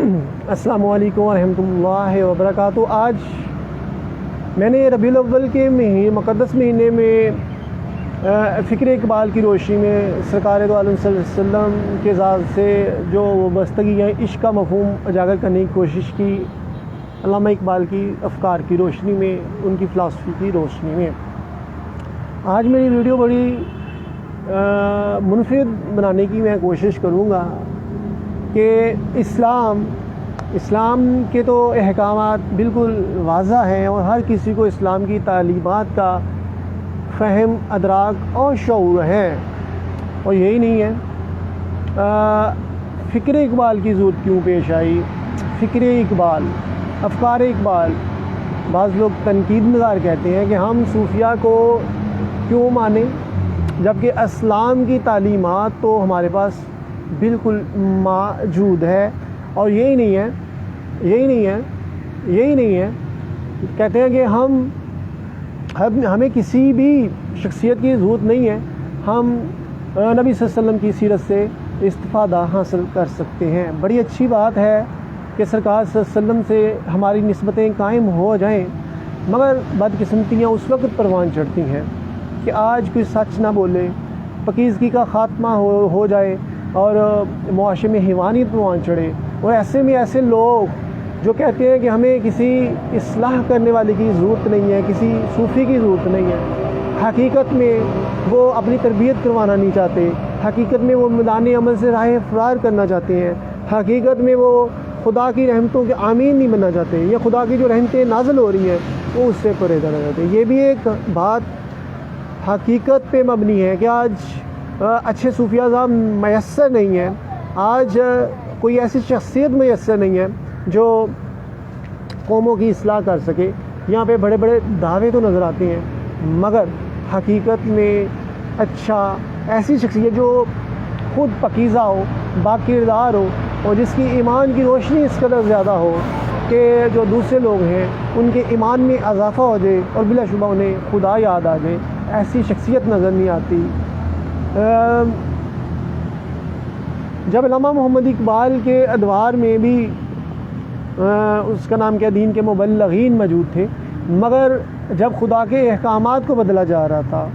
السلام علیکم ورحمۃ اللہ وبرکاتہ۔ آج میں نے ربیع الاول کے مقدس مہینے میں فکر اقبال کی روشنی میں سرکار دو عالم صلی اللہ علیہ وسلم کے ذات سے جو وابستگی ہے، عشق کا مفہوم اجاگر کرنے کی کوشش کی، علامہ اقبال کی افکار کی روشنی میں، ان کی فلسفی کی روشنی میں۔ آج میری ویڈیو بڑی منفرد بنانے کی میں کوشش کروں گا کہ اسلام کے تو احکامات بالکل واضح ہیں اور ہر کسی کو اسلام کی تعلیمات کا فہم، ادراک اور شعور ہے، اور یہی نہیں ہے۔ فکر اقبال کی ضرورت کیوں پیش آئی؟ فکر اقبال، افکار اقبال، بعض لوگ تنقید نگار کہتے ہیں کہ ہم صوفیہ کو کیوں مانیں جبکہ اسلام کی تعلیمات تو ہمارے پاس بالکل موجود ہے، اور یہی نہیں ہے۔ کہتے ہیں کہ ہمیں کسی بھی شخصیت کی ضرورت نہیں ہے، ہم نبی صلی اللہ علیہ وسلم کی سیرت سے استفادہ حاصل کر سکتے ہیں۔ بڑی اچھی بات ہے کہ سرکار صلی اللہ علیہ وسلم سے ہماری نسبتیں قائم ہو جائیں، مگر بدقسمتیاں اس وقت پروان چڑھتی ہیں کہ آج کوئی سچ نہ بولے، پاکیزگی کا خاتمہ ہو جائے اور معاشرے میں حیوانیت پروان چڑھے، اور ایسے میں ایسے لوگ جو کہتے ہیں کہ ہمیں کسی اصلاح کرنے والے کی ضرورت نہیں ہے، کسی صوفی کی ضرورت نہیں ہے، حقیقت میں وہ اپنی تربیت کروانا نہیں چاہتے، حقیقت میں وہ میدان عمل سے راہ فرار کرنا چاہتے ہیں، حقیقت میں وہ خدا کی رحمتوں کے عامین نہیں بننا چاہتے، یا خدا کی جو رحمتیں نازل ہو رہی ہیں وہ اس سے پرہیز کرنا چاہتے ہیں۔ یہ بھی ایک بات حقیقت پہ مبنی ہے کہ آج اچھے صوفیہ اعظام میسر نہیں ہیں، آج کوئی ایسی شخصیت میسر نہیں ہے جو قوموں کی اصلاح کر سکے۔ یہاں پہ بڑے بڑے دعوے تو نظر آتے ہیں، مگر حقیقت میں اچھا ایسی شخصیت جو خود پاکیزہ ہو، باکردار ہو، اور جس کی ایمان کی روشنی اس قدر زیادہ ہو کہ جو دوسرے لوگ ہیں ان کے ایمان میں اضافہ ہو جائے اور بلا شبہ انہیں خدا یاد آ جائے، ایسی شخصیت نظر نہیں آتی۔ جب علامہ محمد اقبال کے ادوار میں بھی اس کا نام کیا دین کے مبلغین موجود تھے، مگر جب خدا کے احکامات کو بدلا جا رہا تھا،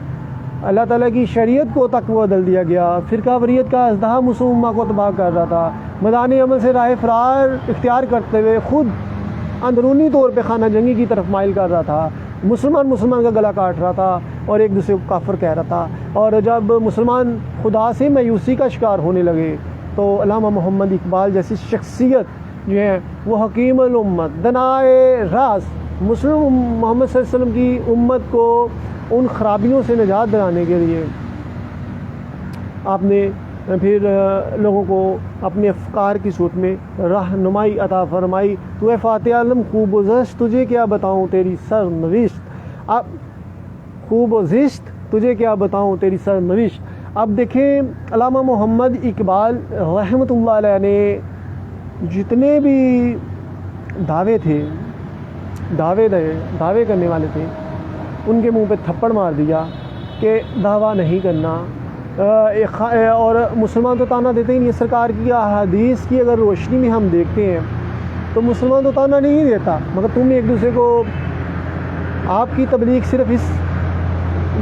اللہ تعالیٰ کی شریعت کو تک بدل دیا گیا، فرقہ واریت کا ازدحام مسلم امہ کو تباہ کر رہا تھا، میدان عمل سے راہ فرار اختیار کرتے ہوئے خود اندرونی طور پہ خانہ جنگی کی طرف مائل کر رہا تھا، مسلمان کا گلا کاٹ رہا تھا اور ایک دوسرے کو کافر کہہ رہا تھا، اور جب مسلمان خدا سے مایوسی کا شکار ہونے لگے تو علامہ محمد اقبال جیسی شخصیت جو ہے وہ حکیم الامت، دنائے راز، مسلم محمد صلی اللہ علیہ وسلم کی امت کو ان خرابیوں سے نجات دلانے کے لیے آپ نے پھر لوگوں کو اپنے افکار کی صورت میں رہنمائی عطا فرمائی۔ تو اے فاتح عالم خوب و زشت تجھے کیا بتاؤں تیری سرنوشت، اب خوب و زشت تجھے کیا بتاؤں تیری سرنوشت۔ اب دیکھیں علامہ محمد اقبال رحمۃ اللہ علیہ نے جتنے بھی دعوے تھے، دعوے کرنے والے تھے، ان کے منہ پہ تھپڑ مار دیا کہ دعویٰ نہیں کرنا، اور مسلمان تو تانا دیتے ہی نہیں۔ سرکار کی احادیث کی اگر روشنی میں ہم دیکھتے ہیں تو مسلمان تو تانا نہیں دیتا، مگر تم ایک دوسرے کو، آپ کی تبلیغ صرف اس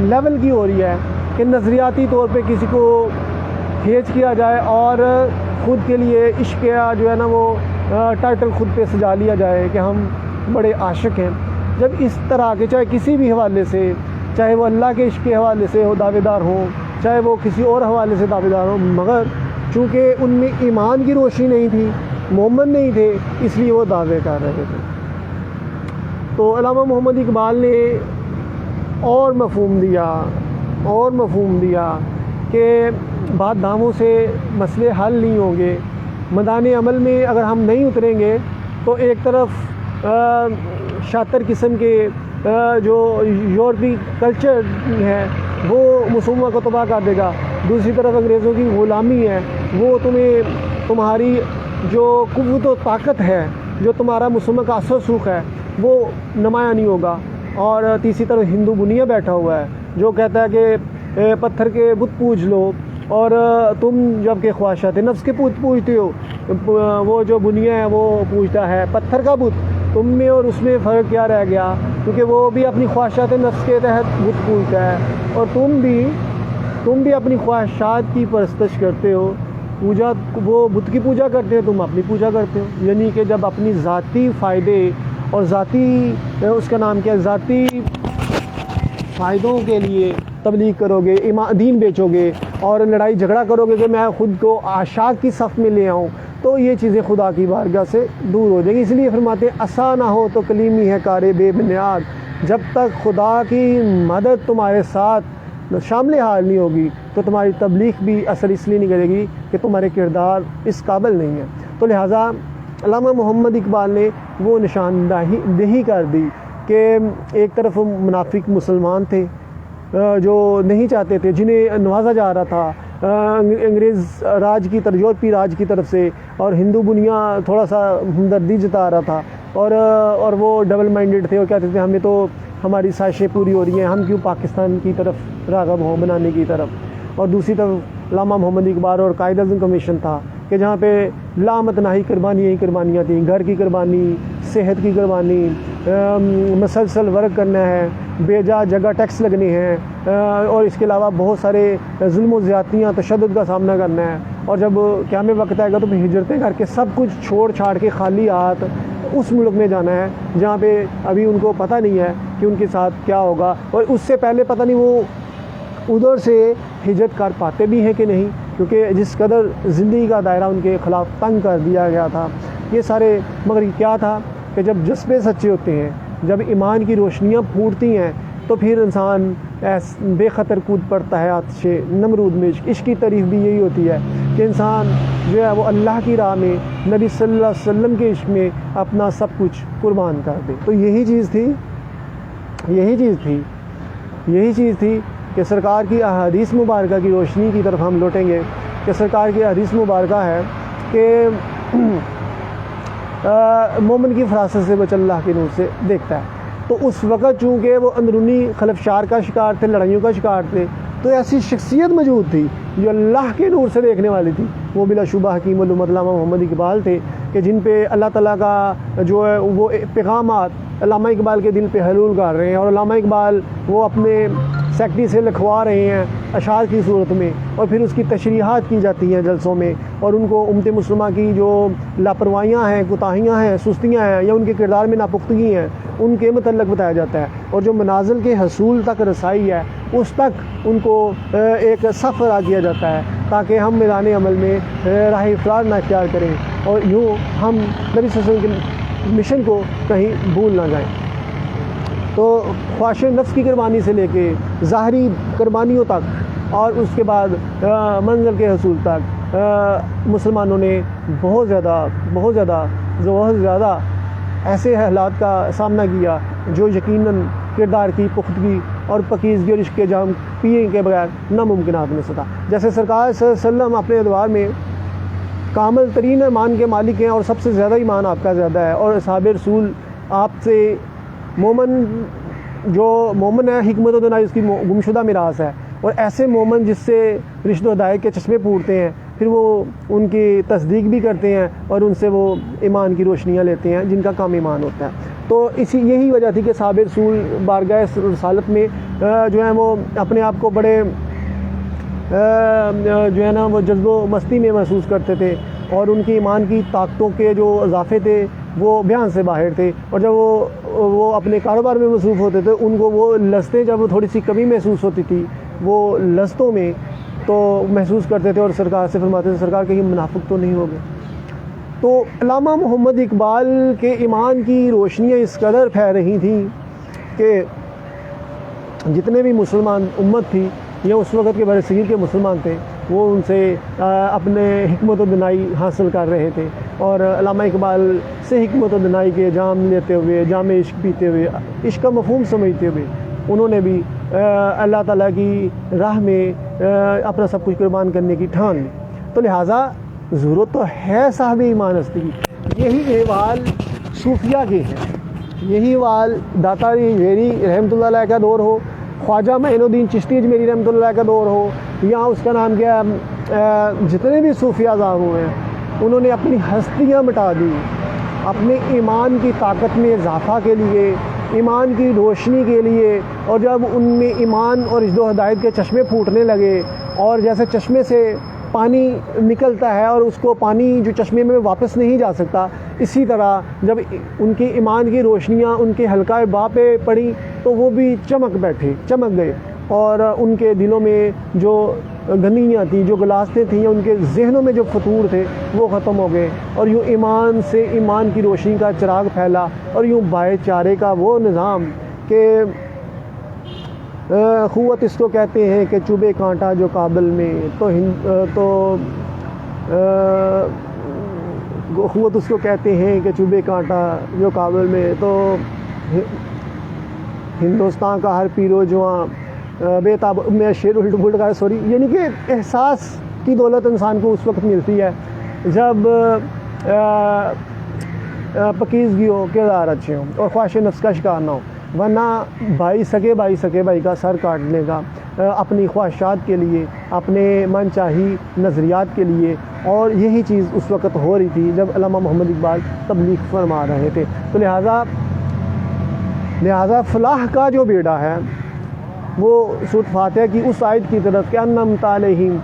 لیول کی ہو رہی ہے کہ نظریاتی طور پہ کسی کو کھینچ کیا جائے اور خود کے لیے عشق جو ہے نا وہ ٹائٹل خود پہ سجا لیا جائے کہ ہم بڑے عاشق ہیں۔ جب اس طرح کے چاہے کسی بھی حوالے سے، چاہے وہ اللہ کے عشق کے حوالے سے ہو دعوے دار ہوں، چاہے وہ کسی اور حوالے سے دعوے دار ہوں، مگر چونکہ ان میں ایمان کی روشنی نہیں تھی، مومن نہیں تھے، اس لیے وہ دعوے کر رہے تھے۔ تو علامہ محمد اقبال نے اور مفہوم دیا کہ بات داموں سے مسئلے حل نہیں ہوں گے، میدان عمل میں اگر ہم نہیں اتریں گے تو ایک طرف شاطر قسم کے جو یورپی کلچر ہے وہ مسلمہ کو تباہ کر دے گا، دوسری طرف انگریزوں کی غلامی ہے، وہ تمہاری جو قوت و طاقت ہے، جو تمہارا مسلمہ کا اثر سوکھ ہے وہ نمایاں نہیں ہوگا، اور تیسری طرف ہندو بنیا بیٹھا ہوا ہے جو کہتا ہے کہ پتھر کے بت پوج لو، اور تم جب کہ خواہشات نفس کے بت پوجتے ہو، وہ جو بنیا ہے وہ پوجتا ہے پتھر کا بت، تم میں اور اس میں فرق کیا رہ گیا؟ کیونکہ وہ بھی اپنی خواہشات نفس کے تحت بت پوجتا ہے، اور تم بھی اپنی خواہشات کی پرستش کرتے ہو، پوجا وہ بت کی پوجا کرتے ہیں، تم اپنی پوجا کرتے ہو۔ یعنی کہ جب اپنی ذاتی فائدے اور ذاتی اس کا نام کیا، ذاتی فائدوں کے لیے تبلیغ کرو گے، دین بیچو گے اور لڑائی جھگڑا کرو گے کہ میں خود کو عاشاق کی صف میں لے آؤں، تو یہ چیزیں خدا کی بارگاہ سے دور ہو جائیں گی۔ اس لیے فرماتے ہیں عصا نہ ہو تو کلیمی ہے کار بے بنیاد، جب تک خدا کی مدد تمہارے ساتھ شامل حال نہیں ہوگی تو تمہاری تبلیغ بھی اثر اس لیے نہیں کرے گی کہ تمہارے کردار اس قابل نہیں ہے۔ تو لہٰذا علامہ محمد اقبال نے وہ نشاندہی کر دی کہ ایک طرف منافق مسلمان تھے جو نہیں چاہتے تھے، جنہیں نوازا جا رہا تھا انگریز راج کی طرف، یورپی راج کی طرف سے، اور ہندو بنیا تھوڑا سا ہمدردی جتا رہا تھا، اور وہ ڈبل مائنڈڈ تھے، اور کہتے تھے ہمیں تو ہماری سازشیں پوری ہو رہی ہیں، ہم کیوں پاکستان کی طرف راغب ہوں بنانے کی طرف۔ اور دوسری طرف علامہ محمد اقبال اور قائد اعظم کمیشن تھا کہ جہاں پہ لامتناہی قربانیاں ہی قربانیاں تھیں، گھر کی قربانی، صحت کی قربانی، مسلسل ورک کرنا ہے، بے جا جگہ ٹیکس لگنے ہیں، اور اس کے علاوہ بہت سارے ظلم و زیادتیاں تشدد کا سامنا کرنا ہے، اور جب قیامت وقت آئے گا تو پھر ہجرتیں کر کے سب کچھ چھوڑ چھاڑ کے خالی ہاتھ اس ملک میں جانا ہے جہاں پہ ابھی ان کو پتہ نہیں ہے کہ ان کے ساتھ کیا ہوگا، اور اس سے پہلے پتہ نہیں وہ ادھر سے ہجرت کر پاتے بھی ہیں کہ نہیں، کیونکہ جس قدر زندگی کا دائرہ ان کے خلاف تنگ کر دیا گیا تھا یہ سارے۔ مگر کیا تھا کہ جب جذبے سچے ہوتے ہیں، جب ایمان کی روشنیاں پھوٹتی ہیں، تو پھر انسان بے خطر کود پڑتا ہے آتش نمرود میں۔ عشق کی تعریف بھی یہی ہوتی ہے کہ انسان جو ہے وہ اللہ کی راہ میں، نبی صلی اللہ علیہ وسلم کے عشق میں اپنا سب کچھ قربان کر دے۔ تو یہی چیز تھی کہ سرکار کی احادیث مبارکہ کی روشنی کی طرف ہم لوٹیں گے کہ سرکار کی حدیث مبارکہ ہے کہ مومن کی فراست سے بچ اللہ کے نور سے دیکھتا ہے۔ تو اس وقت چونکہ وہ اندرونی خلفشار کا شکار تھے، لڑائیوں کا شکار تھے، تو ایسی شخصیت موجود تھی جو اللہ کے نور سے دیکھنے والی تھی، وہ بلا شبہ حکیم الامت علامہ محمد اقبال تھے کہ جن پہ اللہ تعالیٰ کا جو ہے وہ پیغامات علامہ اقبال کے دل پہ حلول کر رہے ہیں، اور علامہ اقبال وہ اپنے سیکٹری سے لکھوا رہے ہیں اشعار کی صورت میں، اور پھر اس کی تشریحات کی جاتی ہیں جلسوں میں، اور ان کو امت مسلمہ کی جو لاپرواہیاں ہیں، کوتاہیاں ہیں، سستیاں ہیں، یا ان کے کردار میں ناپختگی ہیں، ان کے متعلق بتایا جاتا ہے، اور جو منازل کے حصول تک رسائی ہے اس تک ان کو ایک صف ادا کیا جاتا ہے تاکہ ہم میدان عمل میں راہ افراد نہ اختیار کریں، اور یوں ہم نبی صلی اللہ علیہ وسلم کے مشن کو کہیں بھول نہ جائیں۔ تو خواہش نفس کی قربانی سے لے کے ظاہری قربانیوں تک، اور اس کے بعد منزل کے حصول تک مسلمانوں نے بہت زیادہ ایسے حالات کا سامنا کیا جو یقیناً کردار کی پختگی اور پکیزگی اور عشق کے جام پیے کے بغیر ناممکنات میں سے تھا۔ جیسے سرکار صلی اللہ علیہ وسلم اپنے ادوار میں کامل ترین ایمان کے مالک ہیں، اور سب سے زیادہ ایمان آپ کا زیادہ ہے، اور اصحاب رسول آپ سے جو مومن ہے حکمت و دانائی اس کی گمشدہ میراث ہے، اور ایسے مومن جس سے رشد و ہدایت کے چشمے پھوٹتے ہیں، پھر وہ ان کی تصدیق بھی کرتے ہیں اور ان سے وہ ایمان کی روشنیاں لیتے ہیں جن کا کام ایمان ہوتا ہے۔ تو یہی وجہ تھی کہ صحابہ رسول بارگاہ رسالت میں جو ہیں وہ اپنے آپ کو بڑے جو ہے نا وہ جذب و مستی میں محسوس کرتے تھے، اور ان کی ایمان کی طاقتوں کے جو اضافے تھے وہ بیان سے باہر تھے، اور جب وہ اپنے کاروبار میں مصروف ہوتے تھے ان کو وہ لذتیں جب تھوڑی سی کمی محسوس ہوتی تھی وہ لذتوں میں تو محسوس کرتے تھے، اور سرکار سے فرماتے تھے سرکار کہیں منافق تو نہیں ہو گئے۔ تو علامہ محمد اقبال کے ایمان کی روشنیاں اس قدر پھیل رہی تھیں کہ جتنے بھی مسلمان امت تھی یا اس وقت کے برصغیر کے مسلمان تھے وہ ان سے اپنے حکمت و دانائی حاصل کر رہے تھے، اور علامہ اقبال سے حکمت و دانائی کے جام لیتے ہوئے، جام عشق پیتے ہوئے، عشق کا مفہوم سمجھتے ہوئے انہوں نے بھی اللہ تعالیٰ کی راہ میں اپنا سب کچھ قربان کرنے کی ٹھان لی۔ تو لہٰذا ضرورت تو ہے صاحب ایمان ہستی کی۔ یہی احوال صوفیہ کے ہیں، یہی احوال داتا ویری رحمۃ اللہ علیہ کا دور ہو، خواجہ معین الدین چشتی اجمیری رحمۃ اللہ کا دور ہو یا اس کا نام کیا جتنے بھی صوفیہ اعضاء ہوئے ہیں انہوں نے اپنی ہستیاں مٹا دی اپنے ایمان کی طاقت میں اضافہ کے لیے، ایمان کی روشنی کے لیے، اور جب ان میں ایمان اور رشد و ہدایت کے چشمے پھوٹنے لگے اور جیسے چشمے سے پانی نکلتا ہے اور اس کو پانی جو چشمے میں واپس نہیں جا سکتا، اسی طرح جب ان کی ایمان کی روشنیاں ان کے حلقۂ باء پہ پڑیں تو وہ بھی چمک گئے اور ان کے دلوں میں جو گندگیاں تھیں، جو غلاظتیں تھیں، ان کے ذہنوں میں جو فتور تھے وہ ختم ہو گئے، اور یوں ایمان سے ایمان کی روشنی کا چراغ پھیلا، اور یوں بھائی چارے کا وہ نظام کہ قوت اس کو کہتے ہیں کہ چوبے کانٹا جو کابل میں قوت اس کو کہتے ہیں کہ چوبے کانٹا جو کابل میں تو ہندوستان کا ہر پیرو جواں بے تاب میں شعر الٹ کا سوری، یعنی کہ احساس کی دولت انسان کو اس وقت ملتی ہے جب پکیزگی ہو، کردار اچھے ہوں اور خواہش نفس کا شکار نہ ہو، ورنہ بھائی سکے بھائی کا سر کاٹنے کا اپنی خواہشات کے لیے، اپنے من چاہی نظریات کے لیے، اور یہی چیز اس وقت ہو رہی تھی جب علامہ محمد اقبال تبلیغ فرما رہے تھے۔ تو لہٰذا فلاح کا جو بیڑا ہے وہ سورۃ فاتحہ کی اس آیت کی طرف کہ انعمت علیہم،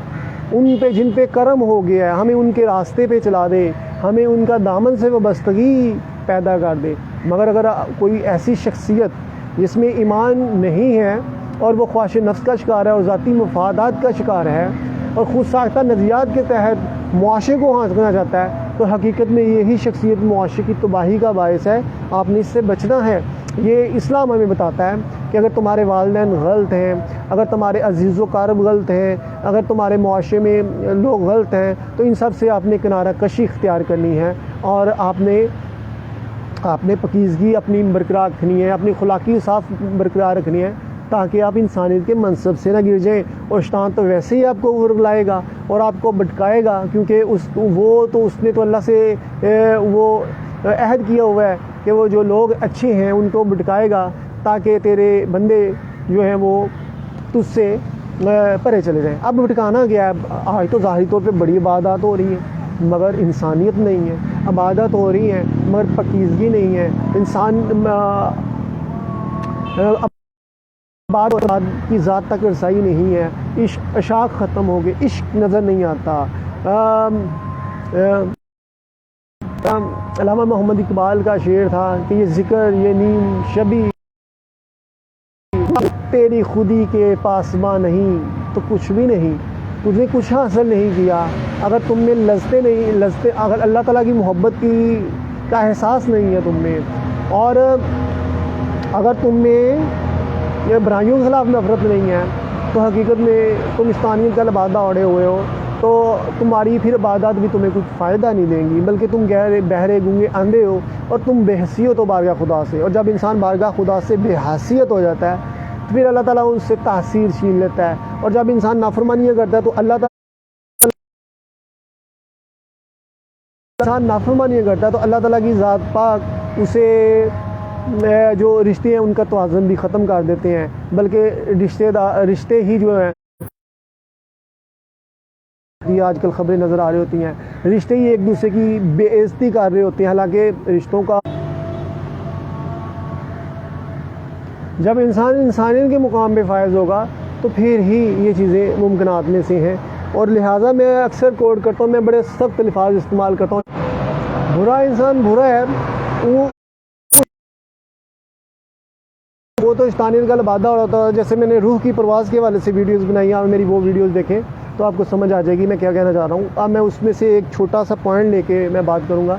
ان پہ جن پہ کرم ہو گیا ہے، ہمیں ان کے راستے پہ چلا دے، ہمیں ان کا دامن سے وابستگی پیدا کر دے۔ مگر اگر کوئی ایسی شخصیت جس میں ایمان نہیں ہے اور وہ خواہش نفس کا شکار ہے اور ذاتی مفادات کا شکار ہے اور خود ساختہ نظریات کے تحت معاشرے کو ہانکنا چاہتا ہے، تو حقیقت میں یہی شخصیت معاشرے کی تباہی کا باعث ہے۔ آپ نے اس سے بچنا ہے۔ یہ اسلام ہمیں بتاتا ہے کہ اگر تمہارے والدین غلط ہیں، اگر تمہارے عزیز و قارب غلط ہیں، اگر تمہارے معاشرے میں لوگ غلط ہیں، تو ان سب سے آپ نے کنارہ کشی اختیار کرنی ہے، اور آپ نے پکیزگی اپنی برقرار رکھنی ہے، اپنی خلاقی صاف برقرار رکھنی ہے، تاکہ آپ انسانیت کے منصب سے نہ گر جائیں۔ اور شیطان تو ویسے ہی آپ کو ورگلائے گا اور آپ کو بھٹکائے گا، کیونکہ اس نے تو اللہ سے وہ عہد کیا ہوا ہے کہ وہ جو لوگ اچھے ہیں ان کو بھٹکائے گا تاکہ تیرے بندے جو ہیں وہ تجھ سے پرے چلے جائیں۔ اب بھٹکانا کیا ہے؟ آج تو ظاہری طور پہ بڑی عبادات ہو رہی ہیں مگر انسانیت نہیں ہے، عبادت ہو رہی ہیں مگر پکیزگی نہیں ہے، انسان عبادت کی ذات تک رسائی نہیں ہے، عشق اشاق ختم ہو گئے، عشق نظر نہیں آتا۔ علامہ محمد اقبال کا شعر تھا کہ یہ ذکر یہ نیم شبی تیری خودی کے پاسباں نہیں تو کچھ بھی نہیں، تجھے کچھ حاصل نہیں کیا۔ اگر تم میں لذتے اگر اللہ تعالیٰ کی محبت کا احساس نہیں ہے تم میں، اور اگر تم میں یہ برائیوں کے خلاف نفرت نہیں ہے، تو حقیقت میں تم انسانیت کا لبادہ اوڑھے ہوئے ہو، تو تمہاری پھر عبادات بھی تمہیں کچھ فائدہ نہیں دیں گی، بلکہ تم بہرے گونگے اندھے ہو اور تم بے حیثیت ہو بارگاہ خدا سے۔ اور جب انسان بارگاہ خدا سے بے حیثیت ہو جاتا ہے تو پھر اللہ تعالیٰ اس سے تاثیر چھین لیتا ہے، اور جب انسان نافرمانیاں کرتا ہے تو اللہ تعالیٰ کی ذات پاک اسے جو رشتے ہیں ان کا توازن بھی ختم کر دیتے ہیں، بلکہ رشتے ہی جو ہیں یہ آج کل خبریں نظر آ رہی ہوتی ہیں، رشتے ہی ایک دوسرے کی بے عزتی کر رہے ہوتے ہیں، حالانکہ رشتوں کا جب انسان انسانیت کے مقام پہ فائز ہوگا تو پھر ہی یہ چیزیں ممکنات میں سے ہیں۔ اور لہٰذا میں اکثر کوٹ کرتا ہوں، میں بڑے سخت الفاظ استعمال کرتا ہوں، برا انسان برا ہے، وہ تو شیطانیت کا لبادہ ہوتا ہے۔ جیسے میں نے روح کی پرواز کے حوالے سے ویڈیوز بنائی ہیں، آپ میری وہ ویڈیوز دیکھیں تو آپ کو سمجھ آ جائے گی میں کیا کہنا چاہ رہا ہوں۔ اب میں اس میں سے ایک چھوٹا سا پوائنٹ لے کے میں بات کروں گا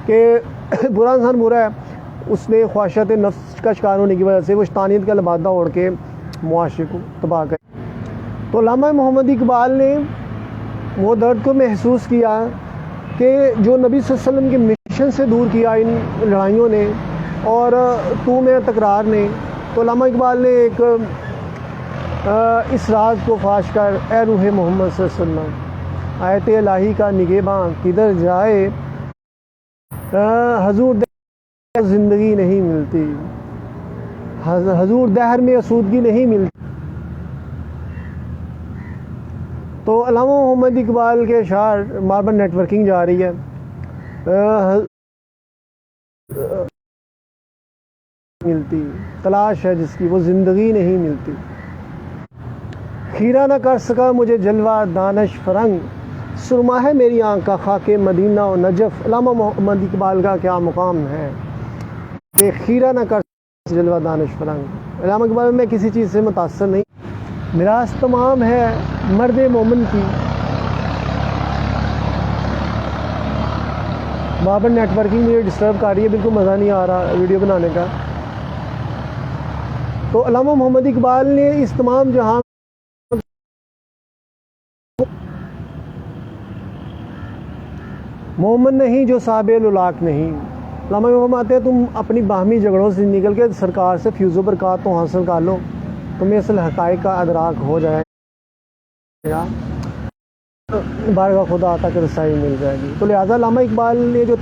کہ برا انسان برا ہے، اس نے خواہشات نفس کا شکار ہونے کی وجہ سے وہ شیطانیت کا لبادہ اوڑھ کے معاشرے کو تباہ کر۔ تو علامہ محمد اقبال نے وہ درد کو محسوس کیا کہ جو نبی صلی اللہ علیہ وسلم کے مشن سے دور کیا ان لڑائیوں نے اور تو میں تکرار نے۔ تو علامہ اقبال نے ایک اس راز کو فاش کر، اے روح محمد صلی اللہ علیہ وسلم، آیت الہی کا نگہباں کدھر جائے، حضور زندگی نہیں ملتی، حضور دہر میں اسودگی نہیں ملتی، تو علامہ محمد اقبال کے اشعار بار بار نیٹ ورکنگ جا رہی ہے، ملتی تلاش ہے جس کی وہ زندگی نہیں ملتی، خیرہ نہ کر سکا مجھے جلوہ دانش فرنگ، سرما ہے میری آنکھ کا خاک مدینہ و نجف۔ علامہ محمد اقبال کا کیا مقام ہے کہ خیرہ نہ کر سکا جلوہ دانش فرنگ۔ علامہ اقبال میں کسی چیز سے متاثر نہیں، میراث تمام ہے مرد مومن کی۔ بابر نیٹ ورکنگ مجھے ڈسٹرب کر رہی ہے، بالکل مزہ نہیں آ رہا ویڈیو بنانے کا۔ تو علامہ محمد اقبال نے اس تمام جہاں مومن نہیں جو صاحب لولاک نہیں۔ علامہ اقبال آتے ہیں تم اپنی باہمی جھگڑوں سے نکل کے سرکار سے فیوز و برکات تو حاصل کر لو، تمہیں اصل حقائق کا ادراک ہو جائے گا، بارگاہ خدا تک رسائی مل جائے گی۔ تو لہٰذا علامہ اقبال نے جو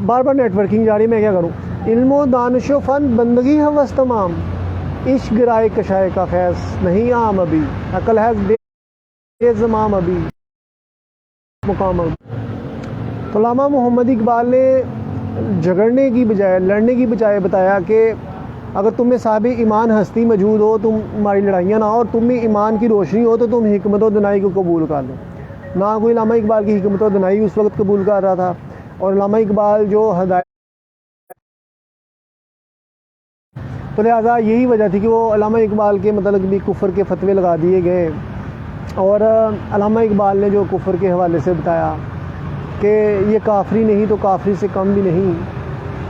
بار بار نیٹ ورکنگ جا رہی ہے، میں کیا کروں؟ علم و دانش و فن بندگی ہوس تمام، عشق گرائے کشائے کا خیز نہیں عام ابھی، عقل ہے بے زمام ابھی مقام ابھی۔ تو علامہ محمد اقبال نے جھگڑنے کی بجائے لڑنے کی بجائے بتایا کہ اگر تم میں صاحب ایمان ہستی موجود ہو، تمہاری لڑائیاں نہ ہو اور تم میں ایمان کی روشنی ہو، تو تم حکمت و دنائی کو قبول کر لو۔ نہ کوئی علامہ اقبال کی حکمت و دنائی اس وقت قبول کر رہا تھا، اور علامہ اقبال جو ہدایت، تو لہٰذا یہی وجہ تھی کہ وہ علامہ اقبال کے متعلق بھی کفر کے فتوے لگا دیے گئے۔ اور علامہ اقبال نے جو کفر کے حوالے سے بتایا کہ یہ کافری نہیں تو کافری سے کم بھی نہیں،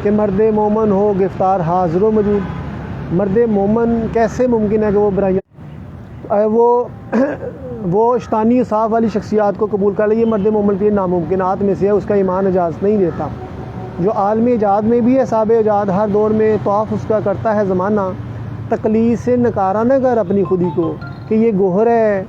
کہ مرد مومن ہو گرفتار حاضر و موجود۔ مرد مومن کیسے ممکن ہے کہ وہ برائیاں وہ شیطانی صاف والی شخصیات کو قبول کر لے؟ یہ مرد مومن کے ناممکنات میں سے ہے، اس کا ایمان اجازت نہیں دیتا۔ جو عالم ایجاد میں بھی ہے صاحب ایجاد، ہر دور میں طواف اس کا کرتا ہے زمانہ، تقلید سے نکارا نہ کر اپنی خودی کو کہ یہ گوہر ہے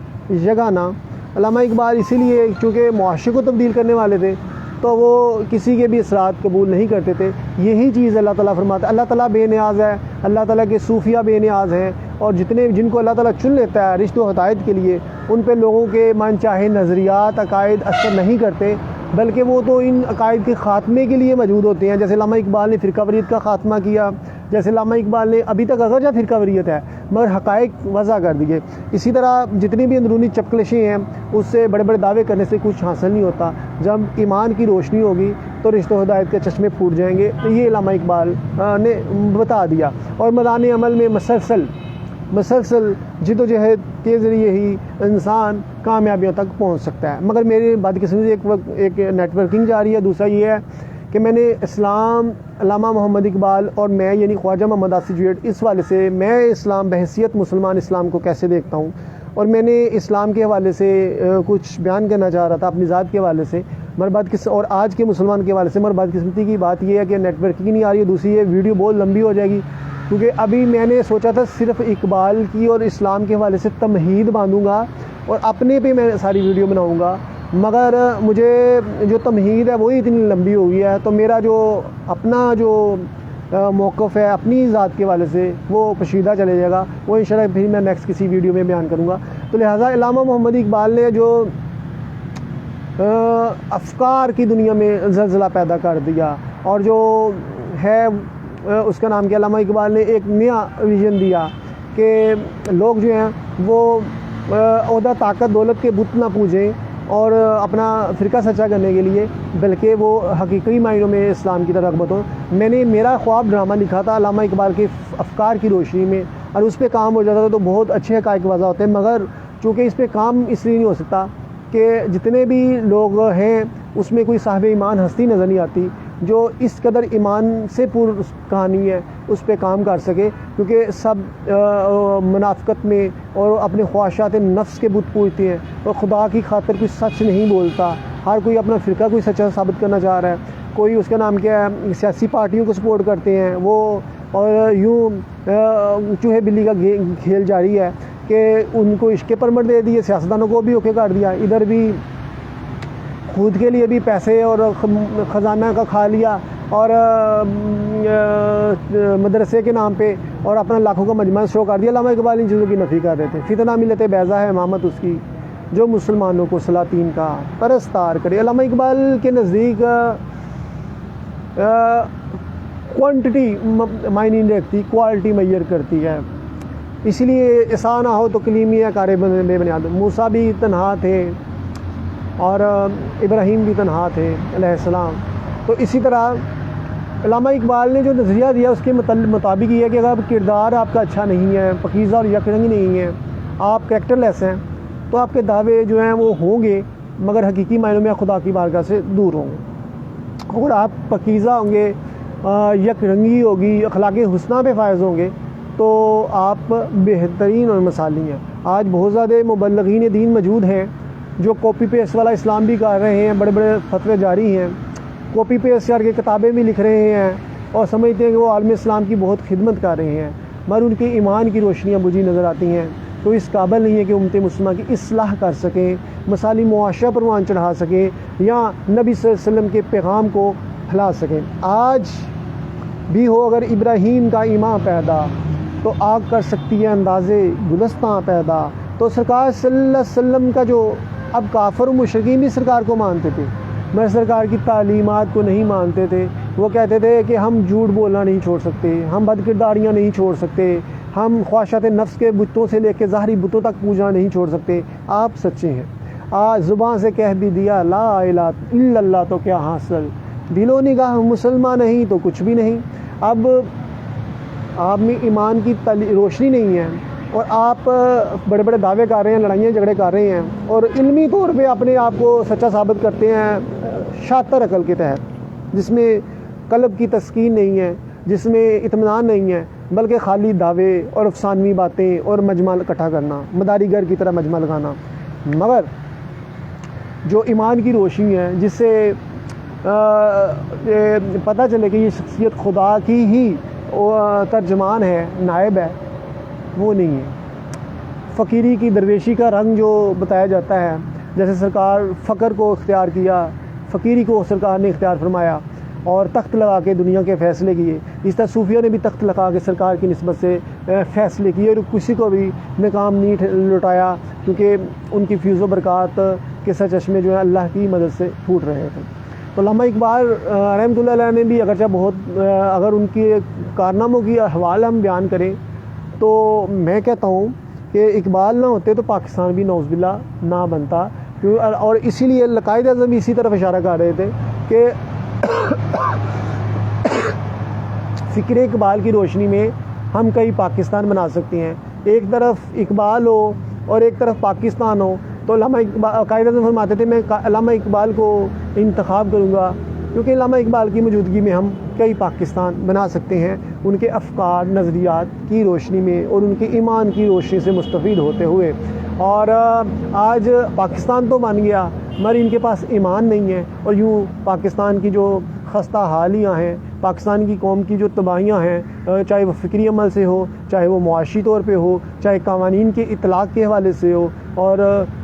یگانہ۔ علامہ اقبال اسی لیے چونکہ معاشرے کو تبدیل کرنے والے تھے تو وہ کسی کے بھی اثرات قبول نہیں کرتے تھے۔ یہی چیز اللہ تعالیٰ فرماتا ہے، اللہ تعالیٰ بے نیاز ہے، اللہ تعالیٰ کے صوفیہ بے نیاز ہیں، اور جن کو اللہ تعالیٰ چن لیتا ہے رشت و ہدایت کے لیے، ان پہ لوگوں کے من چاہے نظریات عقائد اثر نہیں کرتے، بلکہ وہ تو ان عقائد کے خاتمے کے لیے موجود ہوتے ہیں۔ جیسے علامہ اقبال نے فرقہ واریت کا خاتمہ کیا، جیسے علامہ اقبال نے ابھی تک اگرچہ فرقہ واریت ہے مگر حقائق وضع کر دیے۔ اسی طرح جتنی بھی اندرونی چپکلشیں ہیں، اس سے بڑے بڑے دعوے کرنے سے کچھ حاصل نہیں ہوتا۔ جب ایمان کی روشنی ہوگی تو رشت و ہدایت کے چشمے پھوٹ جائیں گے، یہ علامہ اقبال نے بتا دیا۔ اور میدان عمل میں مسلسل جد و جہد کے ذریعے ہی انسان کامیابیوں تک پہنچ سکتا ہے۔ مگر میری بدقسمتی سے ایک نیٹ ورکنگ جا رہی ہے، دوسرا یہ ہے کہ میں نے اسلام، علامہ محمد اقبال اور میں یعنی خواجہ محمد آصف جویٹ، اس والے سے میں اسلام بحیثیت مسلمان اسلام کو کیسے دیکھتا ہوں، اور میں نے اسلام کے حوالے سے کچھ بیان کرنا چاہ رہا تھا اپنی ذات کے حوالے سے، اور آج کے مسلمان کے حوالے سے۔ مگر بدقسمتی کی بات یہ ہے کہ نیٹ ورکنگ نہیں آ رہی ہے، دوسری یہ ویڈیو بہت لمبی ہو جائے گی، کیونکہ ابھی میں نے سوچا تھا صرف اقبال کی اور اسلام کے حوالے سے تمہید باندھوں گا اور اپنے پہ میں ساری ویڈیو بناؤں گا، مگر مجھے جو تمہید ہے وہی اتنی لمبی ہو گئی ہے، تو میرا جو اپنا جو موقف ہے اپنی ذات کے حوالے سے وہ پوشیدہ چلے جائے گا، وہ انشاءاللہ پھر میں نیکسٹ کسی ویڈیو میں بیان کروں گا۔ تو لہٰذا علامہ محمد اقبال نے جو افکار کی دنیا میں زلزلہ پیدا کر دیا، اور جو ہے اس کا نام کیا، علامہ اقبال نے ایک نیا ویژن دیا کہ لوگ جو ہیں وہ عہدہ طاقت دولت کے بت نہ پوجیں اور اپنا فرقہ سچا کرنے کے لیے، بلکہ وہ حقیقی معنوں میں اسلام کی طرف رغبت ہوں۔ میں نے میرا خواب ڈرامہ لکھا تھا علامہ اقبال کے افکار کی روشنی میں، اور اس پہ کام ہو جاتا تھا تو بہت اچھے حقائق واضح ہوتے ہیں، مگر چونکہ اس پہ کام اس لیے نہیں ہو سکتا کہ جتنے بھی لوگ ہیں اس میں کوئی صاحب ایمان ہستی نظر نہیں آتی جو اس قدر ایمان سے پر کہانی ہے اس پہ کام کر سکے، کیونکہ سب منافقت میں اور اپنے خواہشات نفس کے بت پوجتے ہیں اور خدا کی خاطر کوئی سچ نہیں بولتا۔ ہر کوئی اپنا فرقہ کوئی سچا ثابت کرنا چاہ رہا ہے، کوئی اس کا نام کیا ہے سیاسی پارٹیوں کو سپورٹ کرتے ہیں وہ، اور یوں چوہے بلی کا کھیل جاری ہے کہ ان کو عشق پرمٹ دے دیے، سیاستدانوں کو بھی اوکے کر دیا، ادھر بھی خود کے لیے بھی پیسے اور خزانہ کا کھا لیا، اور مدرسے کے نام پہ اور اپنا لاکھوں کا مجمع شو کر دیا۔ علامہ اقبال ان چیزوں کی نفی کر رہے تھے۔ فتنہ ملت بیضا ہے امامت اس کی جو مسلمانوں کو سلاطین کا پرستار کرے۔ علامہ اقبال کے نزدیک کوانٹٹی معنی نہیں رکھتی، کوالٹی میئر کرتی ہے۔ اسی لیے ایسا نہ ہو تو کلیمی یا کار بے بنیاد۔ موسیٰ بھی تنہا تھے اور ابراہیم بھی تنہا تھے علیہ السلام۔ تو اسی طرح علامہ اقبال نے جو نظریہ دیا اس کے مطابق یہ ہے کہ اگر کردار آپ کا اچھا نہیں ہے، پاکیزہ اور یک رنگ نہیں ہے، آپ کریکٹر لیس ہیں، تو آپ کے دعوے جو ہیں وہ ہوں گے مگر حقیقی معنوں میں خدا کی بارگاہ سے دور ہوں گے۔ اگر آپ پاکیزہ ہوں گے، یک رنگی ہوگی، اخلاق حسنہ پہ فائز ہوں گے، تو آپ بہترین اور مثالی ہیں۔ آج بہت زیادہ مبلغین دین موجود ہیں جو کاپی پیسٹ والا اسلام بھی کر رہے ہیں، بڑے بڑے فتوے جاری ہیں، کاپی پیسٹ کر کے کتابیں بھی لکھ رہے ہیں اور سمجھتے ہیں کہ وہ عالم اسلام کی بہت خدمت کر رہے ہیں، مگر ان کے ایمان کی روشنیاں بجھی نظر آتی ہیں، تو اس قابل نہیں ہے کہ امت مسلمہ کی اصلاح کر سکیں، مثالی معاشرہ پروان چڑھا سکیں یا نبی صلی اللہ علیہ وسلم کے پیغام کو پھیلا سکیں۔ آج بھی ہو اگر ابراہیم کا ایمان پیدا تو آگ کر سکتی ہے اندازے گلستاں پیدا۔ تو سرکار صلی اللہ علیہ وسلم کا جو اب کافر و مشرکین بھی سرکار کو مانتے تھے مگر سرکار کی تعلیمات کو نہیں مانتے تھے۔ وہ کہتے تھے کہ ہم جھوٹ بولنا نہیں چھوڑ سکتے، ہم بد کرداریاں نہیں چھوڑ سکتے، ہم خواہشات نفس کے بتوں سے لے کے ظاہری بتوں تک پوجنا نہیں چھوڑ سکتے۔ آپ سچے ہیں، آج زبان سے کہہ بھی دیا لا الہ الا اللہ تو کیا حاصل، دل و نگاہ مسلمان نہیں تو کچھ بھی نہیں۔ اب آپ میں ایمان کی روشنی نہیں ہے اور آپ بڑے بڑے دعوے کر رہے ہیں، لڑائیاں جھگڑے کر رہے ہیں اور علمی طور پہ اپنے آپ کو سچا ثابت کرتے ہیں شاطر عقل کے تحت، جس میں قلب کی تسکین نہیں ہے، جس میں اطمینان نہیں ہے، بلکہ خالی دعوے اور افسانوی باتیں اور مجمع اکٹھا کرنا، مداری گر کی طرح مجمع لگانا۔ مگر جو ایمان کی روشنی ہے جس سے پتہ چلے کہ یہ شخصیت خدا کی ہی ترجمان ہے، نائب ہے، وہ نہیں ہے۔ فقیری کی درویشی کا رنگ جو بتایا جاتا ہے، جیسے سرکار فقر کو اختیار کیا، فقیری کو سرکار نے اختیار فرمایا اور تخت لگا کے دنیا کے فیصلے کیے، اس طرح صوفیہ نے بھی تخت لگا کے سرکار کی نسبت سے فیصلے کیے اور کسی کو بھی ناکام نہیں لٹایا، کیونکہ ان کی فیض و برکات کے چشمے جو ہے اللہ کی مدد سے پھوٹ رہے تھے۔ تو علامہ اقبال رحمۃ اللہ علیہ نے بھی اگرچہ بہت اگر ان کے کارناموں کی احوال ہم بیان کریں تو میں کہتا ہوں کہ اقبال نہ ہوتے تو پاکستان بھی نعوذ باللہ نہ بنتا، اور اسی لیے قائد اعظم اسی طرف اشارہ کر رہے تھے کہ فکر اقبال کی روشنی میں ہم کئی پاکستان بنا سکتے ہیں، ایک طرف اقبال ہو اور ایک طرف پاکستان ہو۔ تو علامہ اقبال قائد اعظم فرماتے تھے میں علامہ اقبال کو انتخاب کروں گا کیونکہ علامہ اقبال کی موجودگی میں ہم کئی پاکستان بنا سکتے ہیں، ان کے افکار نظریات کی روشنی میں اور ان کے ایمان کی روشنی سے مستفید ہوتے ہوئے۔ اور آج پاکستان تو بن گیا مگر ان کے پاس ایمان نہیں ہے، اور یوں پاکستان کی جو خستہ حالیاں ہیں، پاکستان کی قوم کی جو تباہیاں ہیں، چاہے وہ فکری عمل سے ہو، چاہے وہ معاشی طور پہ ہو، چاہے قوانین کے اطلاق کے حوالے سے ہو، اور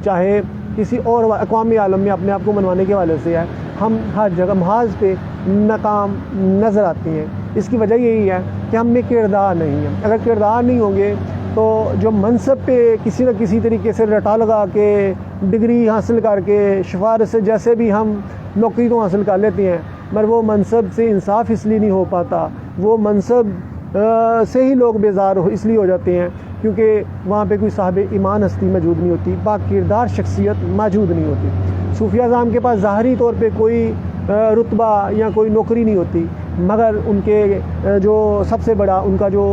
چاہے کسی اور اقوام عالم میں اپنے آپ کو منوانے کے حوالے سے ہے، ہم ہر جگہ محاذ پہ ناکام نظر آتی ہیں۔ اس کی وجہ یہی ہے کہ ہم میں کردار نہیں ہے۔ اگر کردار نہیں ہوں گے تو جو منصب پہ کسی نہ کسی طریقے سے رٹا لگا کے ڈگری حاصل کر کے سفارش سے جیسے بھی ہم نوکری تو حاصل کر لیتے ہیں، مگر وہ منصب سے انصاف اس لیے نہیں ہو پاتا، وہ منصب سے ہی لوگ بیزار اس لیے ہو جاتے ہیں کیونکہ وہاں پہ کوئی صاحب ایمان ہستی موجود نہیں ہوتی، با کردار شخصیت موجود نہیں ہوتی۔ صوفیہ اعظام کے پاس ظاہری طور پہ کوئی رتبہ یا کوئی نوکری نہیں ہوتی، مگر ان کے جو سب سے بڑا ان کا جو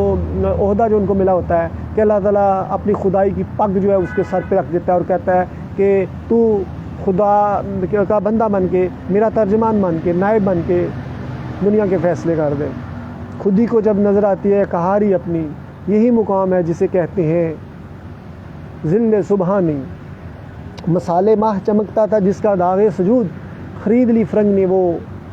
عہدہ جو ان کو ملا ہوتا ہے کہ اللہ تعالیٰ اپنی خدائی کی پگ جو ہے اس کے سر پہ رکھ دیتا ہے اور کہتا ہے کہ تو خدا کا بندہ بن کے، میرا ترجمان بن کے، نائب بن کے دنیا کے فیصلے کر دے۔ خودی کو جب نظر آتی ہے کہاری اپنی، یہی مقام ہے جسے کہتے ہیں ذل سبحانی۔ مسالے ماہ چمکتا تھا جس کا داغ سجود، خرید لی فرنگ نے وہ